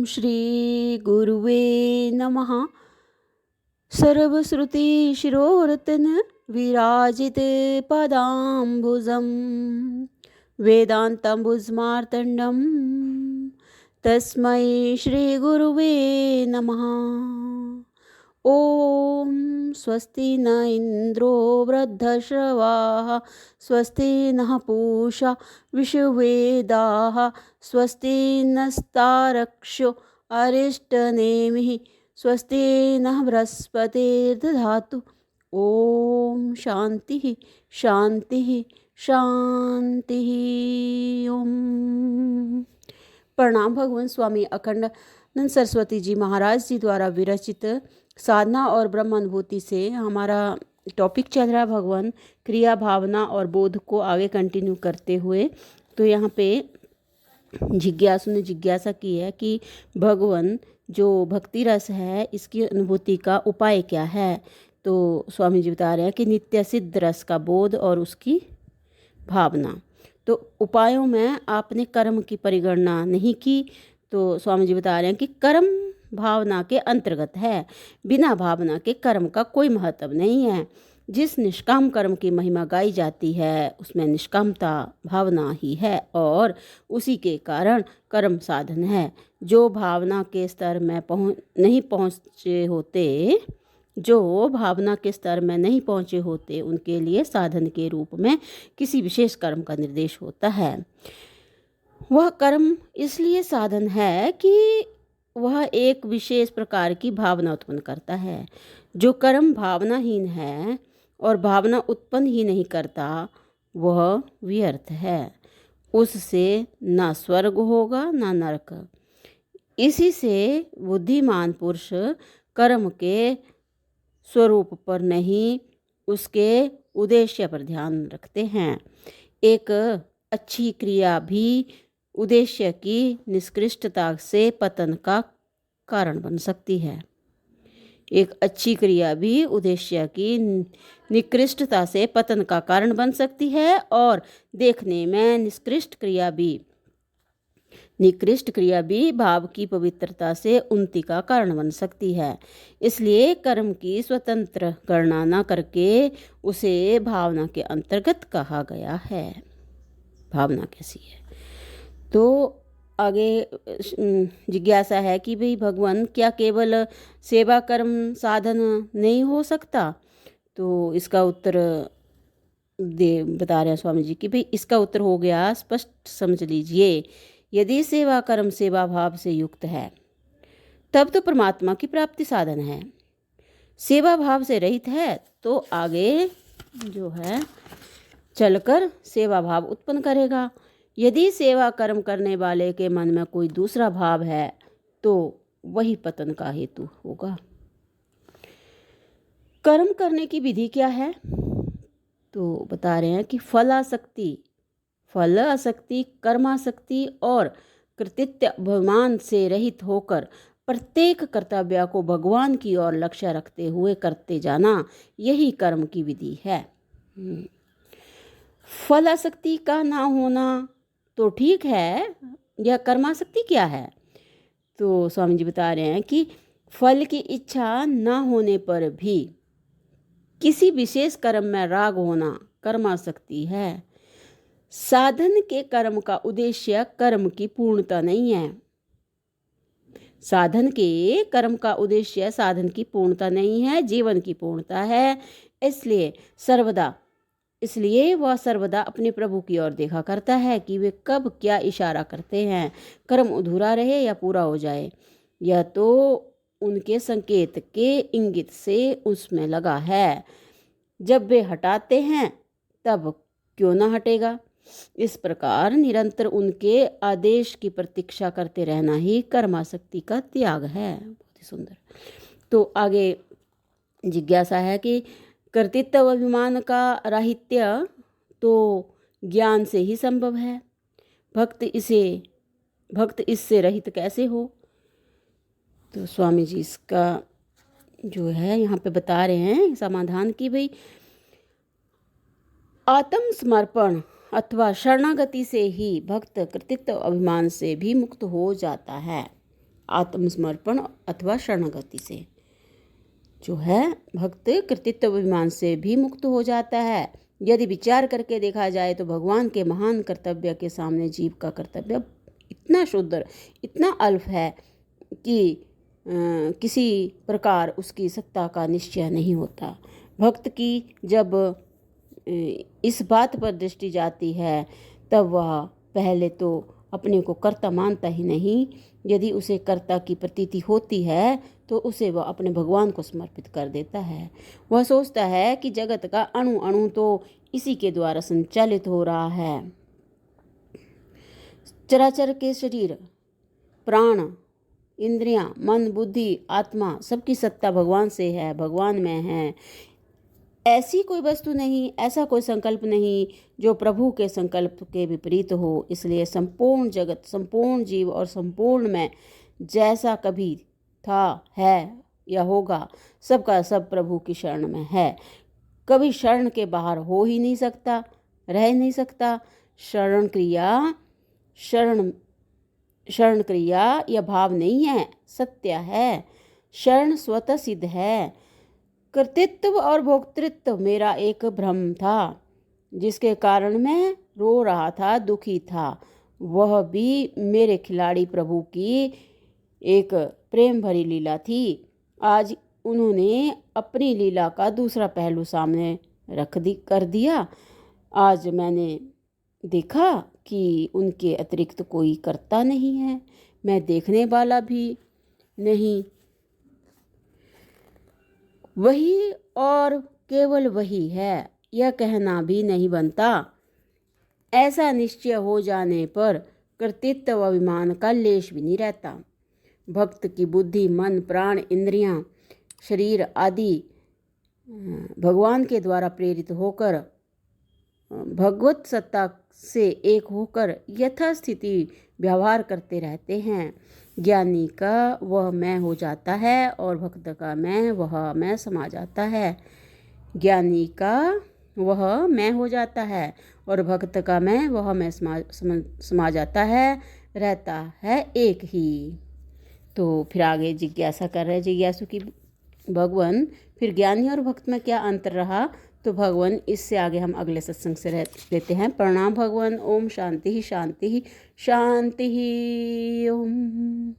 श्री गुरुवे नमः। सर्वश्रुतिशिरोरत्न विराजित पदाम्बुजं वेदान्तम्बुजमार्तण्डं तस्मै श्रीगुरुवे नमः। ॐ स्वस्ति न इन्द्रो वृद्धश्रवाः स्वस्ति नः पूषा विश्ववेदाः स्वस्ति नस्तारक्षो अरिष्टनेमिः स्वस्ति नः बृहस्पतिर्दधातु। ओम शांति शांति शांति। ओम। प्रणाम। भगवान स्वामी अखंडानंद सरस्वती जी महाराज जी द्वारा विरचित साधना और ब्रह्म अनुभूति से हमारा टॉपिक चल रहा है भगवान क्रिया भावना और बोध को आगे कंटिन्यू करते हुए। तो यहाँ पे जिज्ञासु ने जिज्ञासा की है कि भगवान जो भक्ति रस है इसकी अनुभूति का उपाय क्या है। तो स्वामी जी बता रहे हैं कि नित्य सिद्ध रस का बोध और उसकी भावना। तो उपायों में आपने कर्म की परिगणना नहीं की। तो स्वामी जी बता रहे हैं कि कर्म भावना के अंतर्गत है, बिना भावना के कर्म का कोई महत्व नहीं है। जिस निष्काम कर्म की महिमा गाई जाती है उसमें निष्कामता भावना ही है और उसी के कारण कर्म साधन है। जो भावना के स्तर में नहीं पहुँचे होते उनके लिए साधन के रूप में किसी विशेष कर्म का निर्देश होता है। वह कर्म इसलिए साधन है कि वह एक विशेष प्रकार की भावना उत्पन्न करता है। जो कर्म भावनाहीन है और भावना उत्पन्न ही नहीं करता वह व्यर्थ है। उससे ना स्वर्ग होगा ना नरक। इसी से बुद्धिमान पुरुष कर्म के स्वरूप पर नहीं उसके उद्देश्य पर ध्यान रखते हैं। एक अच्छी क्रिया भी उद्देश्य की निष्कृष्टता से पतन का कारण बन सकती है। एक अच्छी क्रिया भी उद्देश्य की निकृष्टता से पतन का कारण बन सकती है और देखने में निकृष्ट क्रिया भी भाव की पवित्रता से उन्नति का कारण बन सकती है। इसलिए कर्म की स्वतंत्र गणना न करके उसे भावना के अंतर्गत कहा गया है। भावना कैसी है? तो आगे जिज्ञासा है कि भाई भगवान क्या केवल सेवा कर्म साधन नहीं हो सकता? तो इसका उत्तर बता रहे हैं स्वामी जी कि भाई इसका उत्तर हो गया, स्पष्ट समझ लीजिए। यदि सेवा कर्म सेवा भाव से युक्त है तब तो परमात्मा की प्राप्ति साधन है। सेवा भाव से रहित है तो आगे जो है चलकर सेवा भाव उत्पन्न करेगा। यदि सेवा कर्म करने वाले के मन में कोई दूसरा भाव है तो वही पतन का हेतु होगा। कर्म करने की विधि क्या है? तो बता रहे हैं कि फल आसक्ति, कर्मासक्ति और कृतित्व अभिमान से रहित होकर प्रत्येक कर्तव्य को भगवान की ओर लक्ष्य रखते हुए करते जाना, यही कर्म की विधि है। फल आसक्ति का ना होना तो ठीक है, यह कर्मासक्ति क्या है? तो स्वामी जी बता रहे हैं कि फल की इच्छा ना होने पर भी किसी विशेष कर्म में राग होना कर्मासक्ति है। साधन के कर्म का उद्देश्य कर्म की पूर्णता नहीं है। साधन के कर्म का उद्देश्य साधन की पूर्णता नहीं है, जीवन की पूर्णता है। इसलिए वह सर्वदा अपने प्रभु की ओर देखा करता है कि वे कब क्या इशारा करते हैं, कर्म अधूरा रहे या पूरा हो जाए। यह तो उनके संकेत के इंगित से उसमें लगा है। जब वे हटाते हैं तब क्यों ना हटेगा। इस प्रकार निरंतर उनके आदेश की प्रतीक्षा करते रहना ही कर्मासक्ति का त्याग है। बहुत ही सुंदर। तो आगे जिज्ञासा है कि कर्तृत्व अभिमान का राहित्य तो ज्ञान से ही संभव है। भक्त इससे रहित कैसे हो? तो स्वामी जी इसका जो है यहाँ पे बता रहे हैं समाधान की भाई आत्मसमर्पण अथवा शरणागति से ही भक्त कृतित्व अभिमान से भी मुक्त हो जाता है। आत्मसमर्पण अथवा शरणागति से। जो है भक्त कर्तृत्व अभिमान से भी मुक्त हो जाता है। यदि विचार करके देखा जाए तो भगवान के महान कर्तव्य के सामने जीव का कर्तव्य इतना शुद्ध, इतना अल्प है कि किसी प्रकार उसकी सत्ता का निश्चय नहीं होता। भक्त की जब इस बात पर दृष्टि जाती है तब वह पहले तो अपने को कर्ता मानता ही नहीं। यदि उसे कर्ता की प्रतीति होती है तो उसे वह अपने भगवान को समर्पित कर देता है। वह सोचता है कि जगत का अणु अणु तो इसी के द्वारा संचालित हो रहा है। चराचर के शरीर, प्राण, इंद्रियां, मन, बुद्धि, आत्मा सबकी सत्ता भगवान से है, भगवान में है। ऐसी कोई वस्तु नहीं, ऐसा कोई संकल्प नहीं जो प्रभु के संकल्प के विपरीत हो। इसलिए संपूर्ण जगत, संपूर्ण जीव और संपूर्ण मैं जैसा कभी था, है या होगा, सबका सब प्रभु की शरण में है। कभी शरण के बाहर हो ही नहीं सकता, रह नहीं सकता। शरण क्रिया यह भाव नहीं है, सत्य है। शरण स्वतः सिद्ध है। कर्तृत्व और भोक्तृत्व मेरा एक भ्रम था, जिसके कारण मैं रो रहा था, दुखी था। वह भी मेरे खिलाड़ी प्रभु की एक प्रेम भरी लीला थी। आज उन्होंने अपनी लीला का दूसरा पहलू सामने कर दिया। आज मैंने देखा कि उनके अतिरिक्त कोई कर्ता नहीं है, मैं देखने वाला भी नहीं। वही और केवल वही है, यह कहना भी नहीं बनता। ऐसा निश्चय हो जाने पर कर्तृत्व अभिमान का लेश भी नहीं रहता। भक्त की बुद्धि, मन, प्राण, इंद्रियां, शरीर आदि भगवान के द्वारा प्रेरित होकर भगवत सत्ता से एक होकर यथास्थिति व्यवहार करते रहते हैं। ज्ञानी का वह मैं हो जाता है और भक्त का मैं वह मैं समा जाता है। ज्ञानी का वह मैं हो जाता है और भक्त का मैं वह मैं समा जाता है, रहता है एक ही। तो फिर आगे जिज्ञासा कर रहे जिज्ञासु की, भगवान फिर ज्ञानी और भक्त में क्या अंतर रहा? तो भगवान इससे आगे हम अगले सत्संग से लेते हैं। प्रणाम भगवान। ओम शांति ही शांति ही शांति ही। ओम।